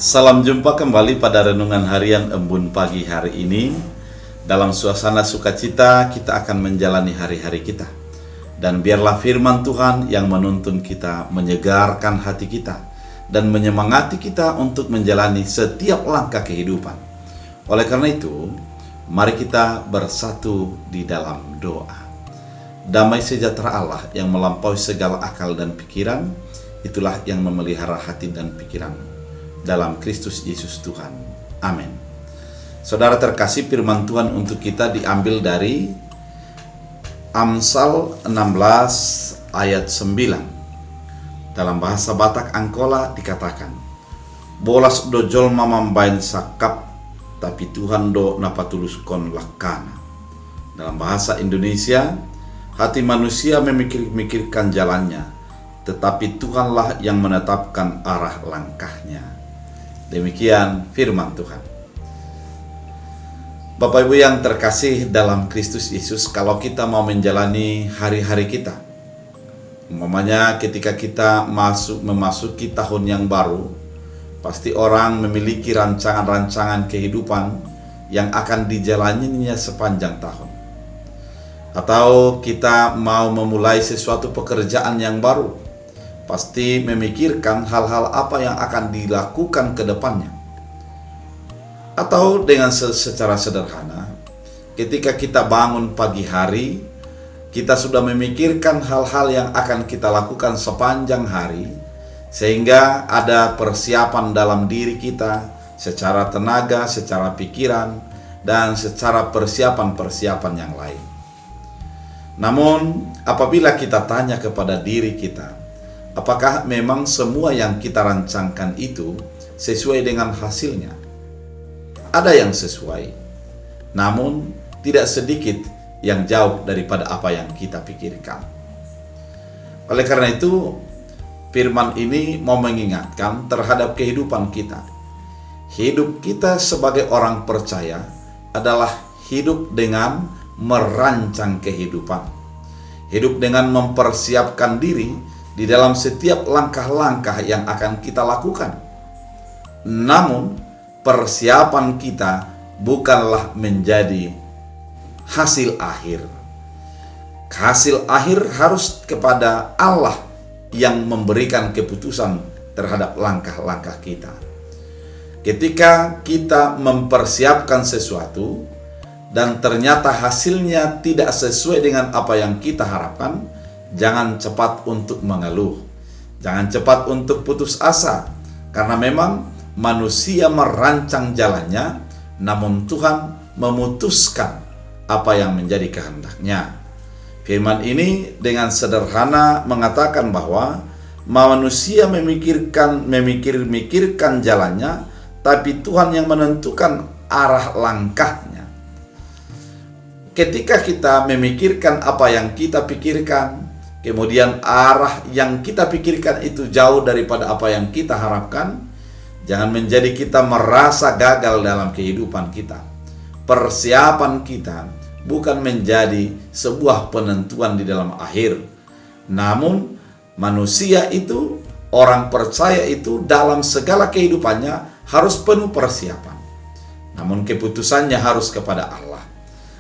Salam jumpa kembali pada renungan harian Embun pagi hari ini. Dalam suasana sukacita kita akan menjalani hari-hari kita. Dan biarlah firman Tuhan yang menuntun kita, menyegarkan hati kita, dan menyemangati kita untuk menjalani setiap langkah kehidupan. Oleh karena itu, mari kita bersatu di dalam doa. Damai sejahtera Allah yang melampaui segala akal dan pikiran, itulah yang memelihara hati dan pikiran dalam Kristus Yesus Tuhan. Amin. Saudara terkasih, firman Tuhan untuk kita diambil dari Amsal 16 ayat 9. Dalam bahasa Batak Angkola dikatakan, bolas do jolma mambain sakap, tapi Tuhan do napatulus kon lakana. Dalam bahasa Indonesia, hati manusia memikir-mikirkan jalannya, tetapi Tuhanlah yang menetapkan arah langkahnya. Demikian firman Tuhan. Bapak Ibu yang terkasih dalam Kristus Yesus, kalau kita mau menjalani hari-hari kita, umpamanya ketika kita memasuki tahun yang baru, pasti orang memiliki rancangan-rancangan kehidupan yang akan dijalaninya sepanjang tahun. Atau kita mau memulai sesuatu pekerjaan yang baru, pasti memikirkan hal-hal apa yang akan dilakukan ke depannya. Atau dengan secara sederhana, ketika kita bangun pagi hari, kita sudah memikirkan hal-hal yang akan kita lakukan sepanjang hari, sehingga ada persiapan dalam diri kita secara tenaga, secara pikiran, dan secara persiapan-persiapan yang lain. Namun, apabila kita tanya kepada diri kita, apakah memang semua yang kita rancangkan itu sesuai dengan hasilnya? Ada yang sesuai, namun tidak sedikit yang jauh daripada apa yang kita pikirkan. Oleh karena itu, firman ini mau mengingatkan terhadap kehidupan kita. Hidup kita sebagai orang percaya adalah hidup dengan merancang kehidupan. Hidup dengan mempersiapkan diri di dalam setiap langkah-langkah yang akan kita lakukan. Namun, persiapan kita bukanlah menjadi hasil akhir. Hasil akhir harus kepada Allah yang memberikan keputusan terhadap langkah-langkah kita. Ketika kita mempersiapkan sesuatu dan ternyata hasilnya tidak sesuai dengan apa yang kita harapkan, jangan cepat untuk mengeluh. Jangan cepat untuk putus asa, karena memang manusia merancang jalannya, namun Tuhan memutuskan apa yang menjadi kehendaknya. Firman ini dengan sederhana mengatakan bahwa manusia memikir-mikirkan jalannya, tapi Tuhan yang menentukan arah langkahnya. Ketika kita memikirkan apa yang kita pikirkan, kemudian arah yang kita pikirkan itu jauh daripada apa yang kita harapkan, jangan menjadi kita merasa gagal dalam kehidupan kita. Persiapan kita bukan menjadi sebuah penentuan di dalam akhir. Namun manusia itu, orang percaya itu dalam segala kehidupannya harus penuh persiapan. Namun keputusannya harus kepada Allah.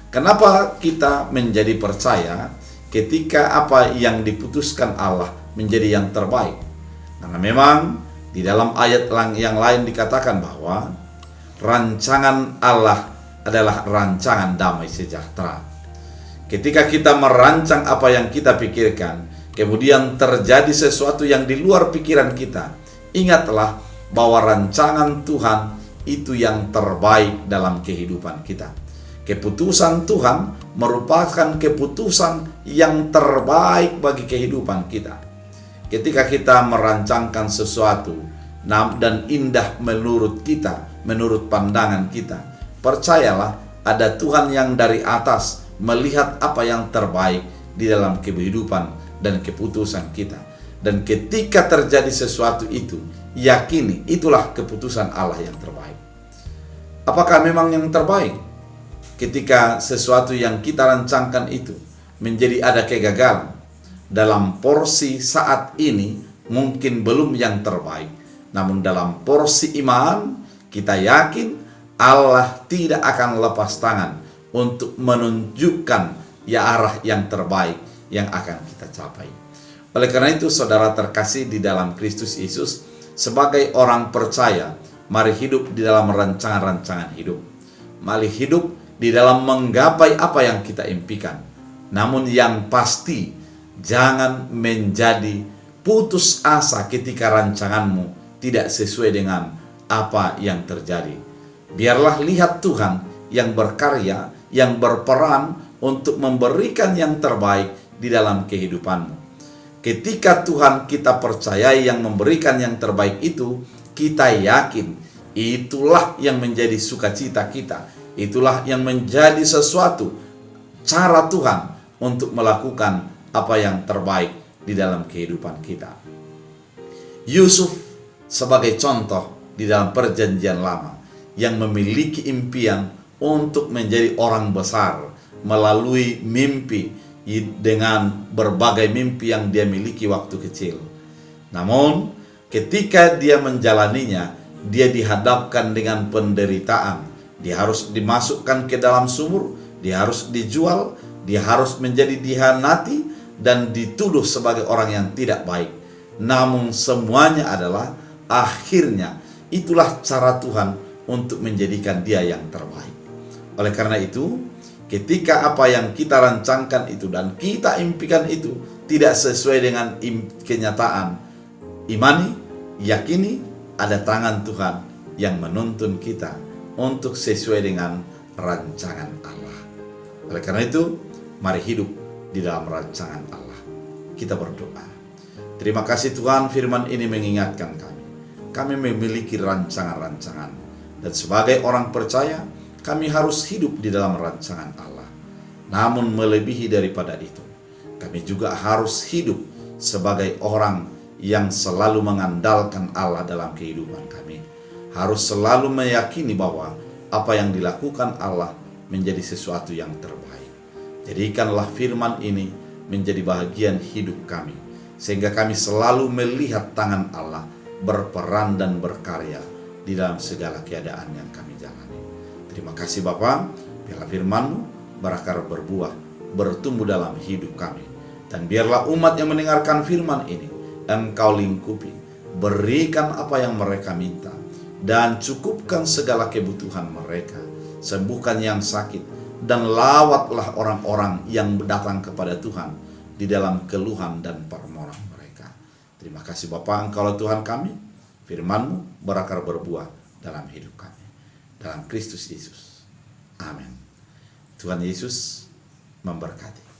Kenapa kita menjadi percaya ketika apa yang diputuskan Allah menjadi yang terbaik? Karena memang di dalam ayat yang lain dikatakan bahwa rancangan Allah adalah rancangan damai sejahtera. Ketika kita merancang apa yang kita pikirkan, kemudian terjadi sesuatu yang di luar pikiran kita, ingatlah bahwa rancangan Tuhan itu yang terbaik dalam kehidupan kita. Keputusan Tuhan merupakan keputusan yang terbaik bagi kehidupan kita. Ketika kita merancangkan sesuatu dan indah menurut kita, menurut pandangan kita, percayalah ada Tuhan yang dari atas melihat apa yang terbaik di dalam kehidupan dan keputusan kita. Dan ketika terjadi sesuatu itu, yakini itulah keputusan Allah yang terbaik. Apakah memang yang terbaik? Ketika sesuatu yang kita rancangkan itu menjadi ada kegagalan, dalam porsi saat ini mungkin belum yang terbaik, Namun dalam porsi iman, kita yakin Allah tidak akan lepas tangan untuk menunjukkan arah yang terbaik yang akan kita capai. Oleh karena itu, saudara terkasih di dalam Kristus Yesus, sebagai orang percaya, mari hidup di dalam rancangan-rancangan hidup. Mari hidup di dalam menggapai apa yang kita impikan. Namun yang pasti, jangan menjadi putus asa ketika rancanganmu tidak sesuai dengan apa yang terjadi. Biarlah lihat Tuhan yang berkarya, yang berperan untuk memberikan yang terbaik di dalam kehidupanmu. Ketika Tuhan kita percayai yang memberikan yang terbaik itu, kita yakin itulah yang menjadi sukacita kita. Itulah yang menjadi sesuatu cara Tuhan untuk melakukan apa yang terbaik di dalam kehidupan kita. Yusuf sebagai contoh di dalam perjanjian lama yang memiliki impian untuk menjadi orang besar melalui mimpi dengan berbagai mimpi yang dia miliki waktu kecil. Namun ketika dia menjalaninya, dia dihadapkan dengan penderitaan. Dia harus dimasukkan ke dalam sumur, dia harus dijual, dia harus menjadi dihianati dan dituduh sebagai orang yang tidak baik. Namun semuanya adalah akhirnya itulah cara Tuhan untuk menjadikan dia yang terbaik. Oleh karena itu, ketika apa yang kita rancangkan itu dan kita impikan itu tidak sesuai dengan kenyataan, imani, yakini ada tangan Tuhan yang menuntun kita untuk sesuai dengan rancangan Allah. Oleh karena itu, mari hidup di dalam rancangan Allah. Kita berdoa. Terima kasih Tuhan, firman ini mengingatkan kami. Kami memiliki rancangan-rancangan. Dan sebagai orang percaya, kami harus hidup di dalam rancangan Allah. Namun melebihi daripada itu, kami juga harus hidup sebagai orang yang selalu mengandalkan Allah dalam kehidupan kami. Harus selalu meyakini bahwa apa yang dilakukan Allah menjadi sesuatu yang terbaik. Jadikanlah firman ini menjadi bahagian hidup kami, sehingga kami selalu melihat tangan Allah berperan dan berkarya di dalam segala keadaan yang kami jalani. Terima kasih Bapa, biarlah firman-Mu berakar berbuah, bertumbuh dalam hidup kami. Dan biarlah umat yang mendengarkan firman ini, Engkau lingkupi, berikan apa yang mereka minta, dan cukupkan segala kebutuhan mereka. Sembuhkan yang sakit, dan lawatlah orang-orang yang datang kepada Tuhan di dalam keluhan dan permohonan mereka. Terima kasih Bapa, Engkaulah Tuhan kami, firman-Mu berakar berbuah dalam hidup kami. Dalam Kristus Yesus. Amin. Tuhan Yesus memberkati.